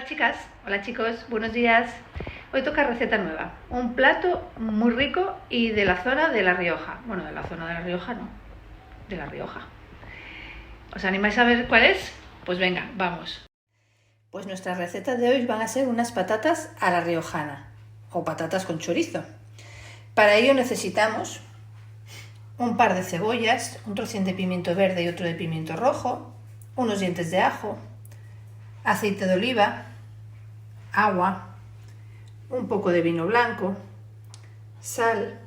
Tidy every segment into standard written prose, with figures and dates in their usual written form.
Hola chicas, hola chicos, buenos días. Hoy toca receta nueva, un plato muy rico y de la zona de La Rioja. Bueno, de la zona de La Rioja no, de La Rioja. ¿Os animáis a ver cuál es? Pues venga, vamos. Pues nuestras recetas de hoy van a ser unas patatas a la riojana o patatas con chorizo. Para ello necesitamos un par de cebollas, un trocín de pimiento verde y otro de pimiento rojo, unos dientes de ajo, aceite de oliva, agua, un poco de vino blanco, sal,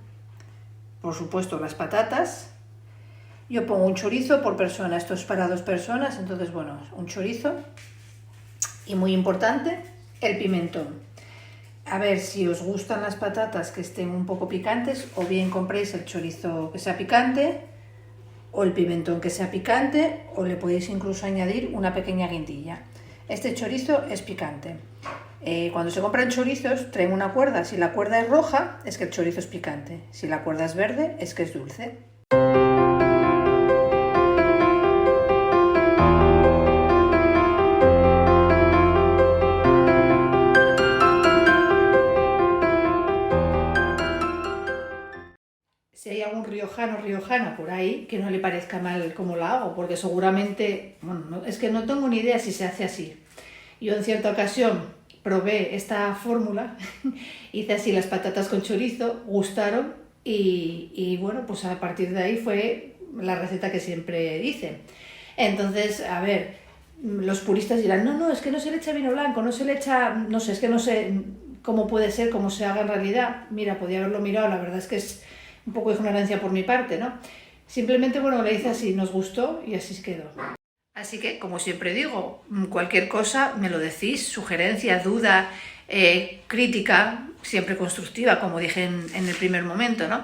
por supuesto las patatas. Yo pongo un chorizo por persona, esto es para 2 personas, entonces bueno, un chorizo. Y muy importante, el pimentón. A ver si os gustan las patatas que estén un poco picantes, o bien compréis el chorizo que sea picante, o el pimentón que sea picante, o le podéis incluso añadir una pequeña guindilla. Este chorizo es picante. Cuando se compran chorizos, traen una cuerda. Si la cuerda es roja, es que el chorizo es picante. Si la cuerda es verde, es que es dulce. Si hay algún riojana por ahí, que no le parezca mal cómo la hago, porque seguramente, bueno, es que no tengo ni idea si se hace así. Yo en cierta ocasión probé esta fórmula, hice así las patatas con chorizo, gustaron y bueno, pues a partir de ahí fue la receta que siempre hice. Entonces, a ver, los puristas dirán, no, es que no se le echa vino blanco, no se le echa, no sé, es que no sé cómo puede ser, cómo se haga en realidad. Mira, podía haberlo mirado, la verdad es que es un poco de ignorancia por mi parte, ¿no? Simplemente, bueno, le hice así, nos gustó y así quedó. Así que, como siempre digo, cualquier cosa me lo decís, sugerencia, duda, crítica, siempre constructiva, como dije en el primer momento, ¿no?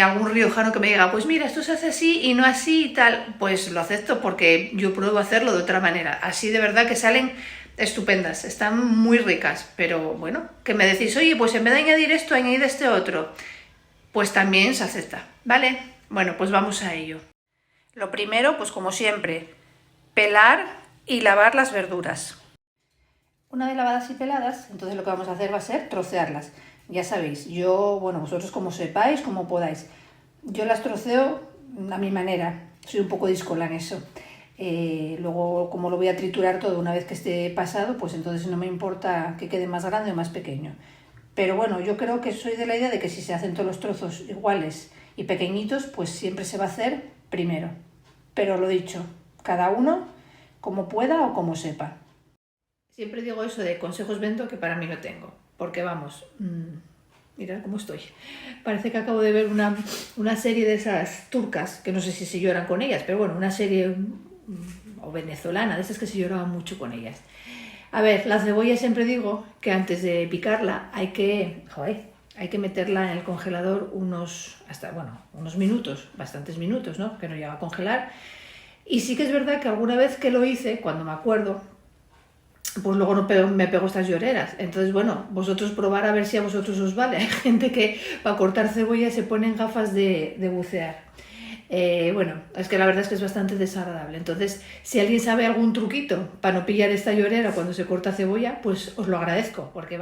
Algún riojano que me diga, pues mira, esto se hace así y no así y tal, pues lo acepto porque yo pruebo hacerlo de otra manera. Así de verdad que salen estupendas, están muy ricas, pero bueno, que me decís, oye, pues en vez de añadir esto, añadir este otro, pues también se acepta, ¿vale? Bueno, pues vamos a ello. Lo primero, pues como siempre, pelar y lavar las verduras. Una vez lavadas y peladas, entonces lo que vamos a hacer va a ser trocearlas. Ya sabéis, yo, bueno, vosotros como sepáis, como podáis. Yo las troceo a mi manera, soy un poco díscola en eso. Luego, como lo voy a triturar todo una vez que esté pasado, pues entonces no me importa que quede más grande o más pequeño. Pero bueno, yo creo que soy de la idea de que si se hacen todos los trozos iguales y pequeñitos, pues siempre se va a hacer primero. Pero lo dicho, cada uno como pueda o como sepa. Siempre digo eso de consejos vendo que para mí no tengo, porque vamos, mirad cómo estoy. Parece que acabo de ver una serie de esas turcas, que no sé si se lloran con ellas, pero bueno, una serie o venezolana, de esas que se lloraban mucho con ellas. A ver, la cebolla siempre digo que antes de picarla hay que meterla en el congelador unos minutos, bastantes minutos, ¿no? Que no llega a congelar. Y sí que es verdad que alguna vez que lo hice, cuando me acuerdo, pues luego me pego estas lloreras. Entonces, bueno, vosotros probar a ver si a vosotros os vale. Hay gente que para cortar cebolla se ponen gafas de bucear. Bueno, es que la verdad es que es bastante desagradable. Entonces, si alguien sabe algún truquito para no pillar esta llorera cuando se corta cebolla, pues os lo agradezco, porque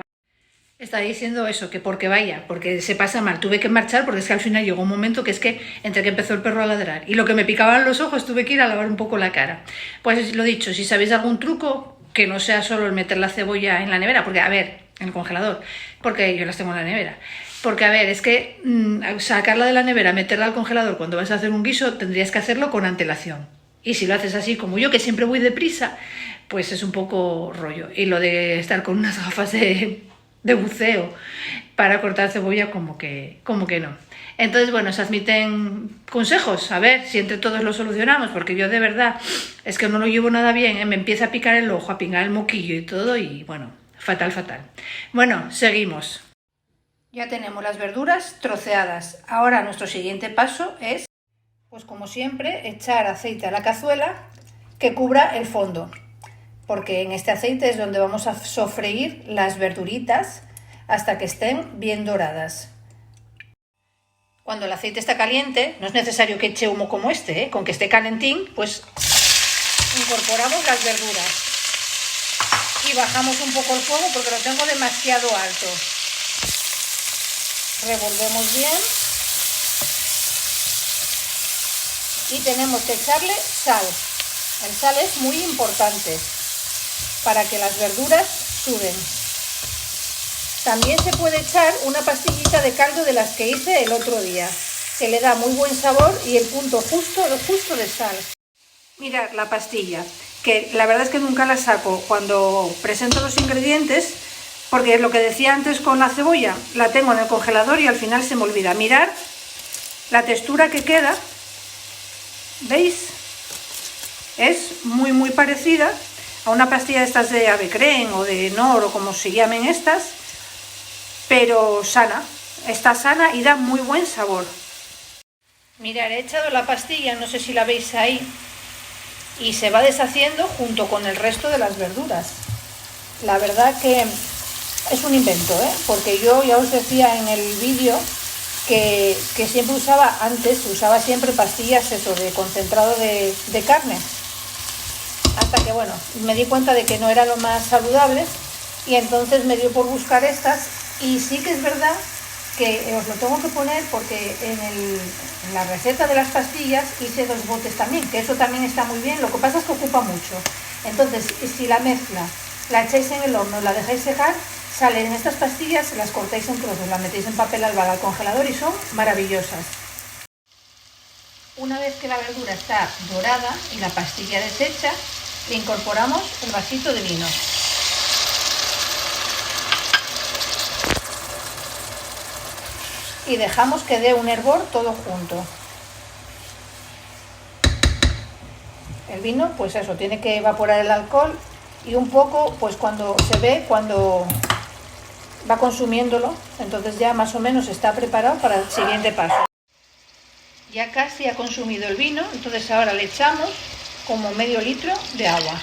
está diciendo eso, que porque se pasa mal. Tuve que marchar porque es que al final llegó un momento que es que entre que empezó el perro a ladrar y lo que me picaban los ojos tuve que ir a lavar un poco la cara. Pues lo dicho, si sabéis algún truco, que no sea solo el meter la cebolla en la nevera, porque a ver, en el congelador, porque yo las tengo en la nevera. Porque, a ver, es que sacarla de la nevera, meterla al congelador cuando vas a hacer un guiso, tendrías que hacerlo con antelación. Y si lo haces así como yo, que siempre voy deprisa, pues es un poco rollo. Y lo de estar con unas gafas de buceo para cortar cebolla, como que no. Entonces, bueno, se admiten consejos, a ver si entre todos lo solucionamos, porque yo de verdad es que no lo llevo nada bien, me empieza a picar el ojo, a pingar el moquillo y todo, y bueno, fatal. Bueno, seguimos. Ya tenemos las verduras troceadas. Ahora nuestro siguiente paso es, pues como siempre, echar aceite a la cazuela que cubra el fondo, porque en este aceite es donde vamos a sofreír las verduritas hasta que estén bien doradas. Cuando el aceite está caliente, no es necesario que eche humo como este, con que esté calentín, pues incorporamos las verduras y bajamos un poco el fuego porque lo tengo demasiado alto. Revolvemos bien y tenemos que echarle sal. El sal es muy importante para que las verduras suben. También se puede echar una pastillita de caldo de las que hice el otro día, que le da muy buen sabor y el punto justo de sal. Mirad la pastilla, que la verdad es que nunca la saco cuando presento los ingredientes, porque lo que decía antes con la cebolla, la tengo en el congelador y al final se me olvida. Mirad la textura que queda, ¿veis? Es muy parecida a una pastilla de estas de Ave Creme o de Nor o como se llamen estas, pero sana, está sana y da muy buen sabor. Mirad, he echado la pastilla, no sé si la veis ahí, y se va deshaciendo junto con el resto de las verduras. La verdad que es un invento, porque yo ya os decía en el vídeo que siempre usaba siempre pastillas de concentrado de carne, hasta que bueno, me di cuenta de que no era lo más saludable y entonces me dio por buscar estas, y sí que es verdad que os lo tengo que poner porque en la receta de las pastillas hice 2 botes también, que eso también está muy bien, lo que pasa es que ocupa mucho. Entonces, si la mezcla la echáis en el horno, la dejáis secar, salen estas pastillas, las cortáis en trozos, las metéis en papel albal al congelador y son maravillosas. Una vez que la verdura está dorada y la pastilla deshecha, le incorporamos el vasito de vino. Y dejamos que dé un hervor todo junto. El vino, pues eso, tiene que evaporar el alcohol y un poco, pues cuando se ve, cuando va consumiéndolo, entonces ya más o menos está preparado para el siguiente paso. Ya casi ha consumido el vino, entonces ahora le echamos como medio litro de agua.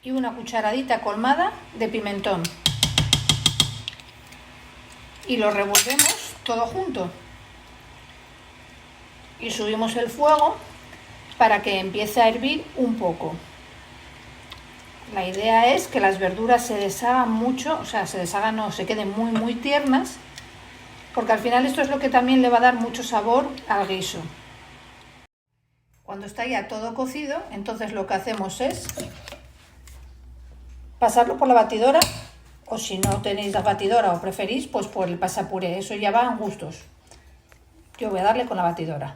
Y una cucharadita colmada de pimentón. Y lo revolvemos todo junto. Y subimos el fuego para que empiece a hervir un poco. La idea es que las verduras se deshagan mucho, o sea, se queden muy tiernas, porque al final esto es lo que también le va a dar mucho sabor al guiso. Cuando está ya todo cocido, entonces lo que hacemos es pasarlo por la batidora, o si no tenéis la batidora o preferís, pues por el pasapuré, eso ya va en gustos. Yo voy a darle con la batidora.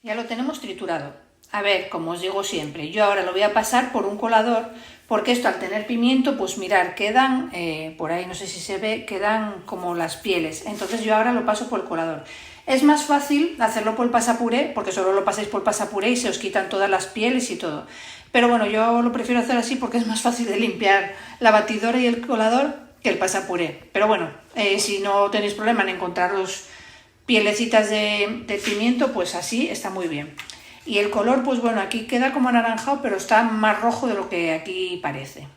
Ya lo tenemos triturado. A ver, como os digo siempre, yo ahora lo voy a pasar por un colador, porque esto al tener pimiento, pues mirar, quedan, por ahí no sé si se ve, quedan como las pieles. Entonces yo ahora lo paso por el colador. Es más fácil hacerlo por el pasapuré, porque solo lo pasáis por el pasapuré y se os quitan todas las pieles y todo. Pero bueno, yo lo prefiero hacer así porque es más fácil de limpiar la batidora y el colador que el pasapuré. Pero bueno, si no tenéis problema en encontraros pielecitas de pimiento, pues así está muy bien. Y el color, pues bueno, aquí queda como anaranjado, pero está más rojo de lo que aquí parece.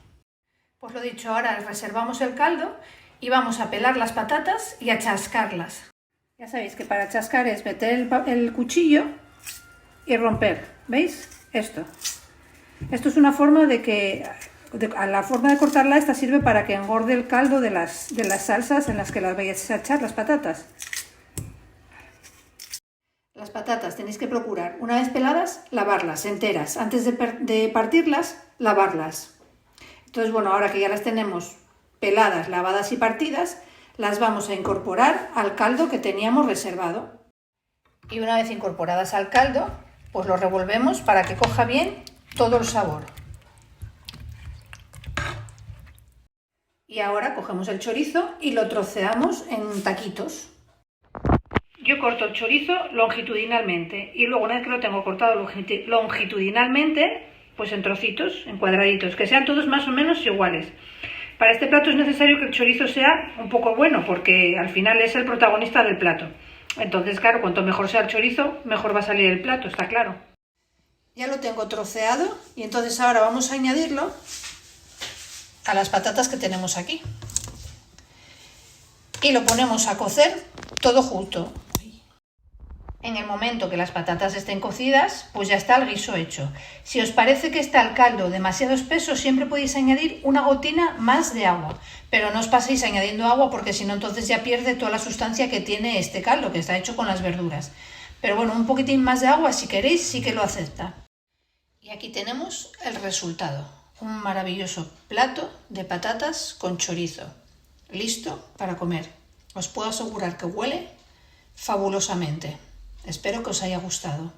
Pues lo dicho, ahora reservamos el caldo y vamos a pelar las patatas y a chascarlas. Ya sabéis que para chascar es meter el cuchillo y romper, ¿veis? Esto es una forma la forma de cortarla esta sirve para que engorde el caldo de las salsas en las que las vais a echar las patatas. Las patatas tenéis que procurar, una vez peladas, lavarlas enteras. Antes de partirlas, lavarlas. Entonces, bueno, ahora que ya las tenemos peladas, lavadas y partidas, las vamos a incorporar al caldo que teníamos reservado. Y una vez incorporadas al caldo, pues lo revolvemos para que coja bien todo el sabor. Y ahora cogemos el chorizo y lo troceamos en taquitos. Yo corto el chorizo longitudinalmente y luego una vez que lo tengo cortado longitudinalmente, pues en trocitos, en cuadraditos, que sean todos más o menos iguales. Para este plato es necesario que el chorizo sea un poco bueno porque al final es el protagonista del plato. Entonces, claro, cuanto mejor sea el chorizo, mejor va a salir el plato, está claro. Ya lo tengo troceado y entonces ahora vamos a añadirlo a las patatas que tenemos aquí. Y lo ponemos a cocer todo junto. En el momento que las patatas estén cocidas, pues ya está el guiso hecho. Si os parece que está el caldo demasiado espeso, siempre podéis añadir una gotina más de agua. Pero no os paséis añadiendo agua porque si no entonces ya pierde toda la sustancia que tiene este caldo, que está hecho con las verduras. Pero bueno, un poquitín más de agua si queréis sí que lo acepta. Y aquí tenemos el resultado. Un maravilloso plato de patatas con chorizo. Listo para comer. Os puedo asegurar que huele fabulosamente. Espero que os haya gustado.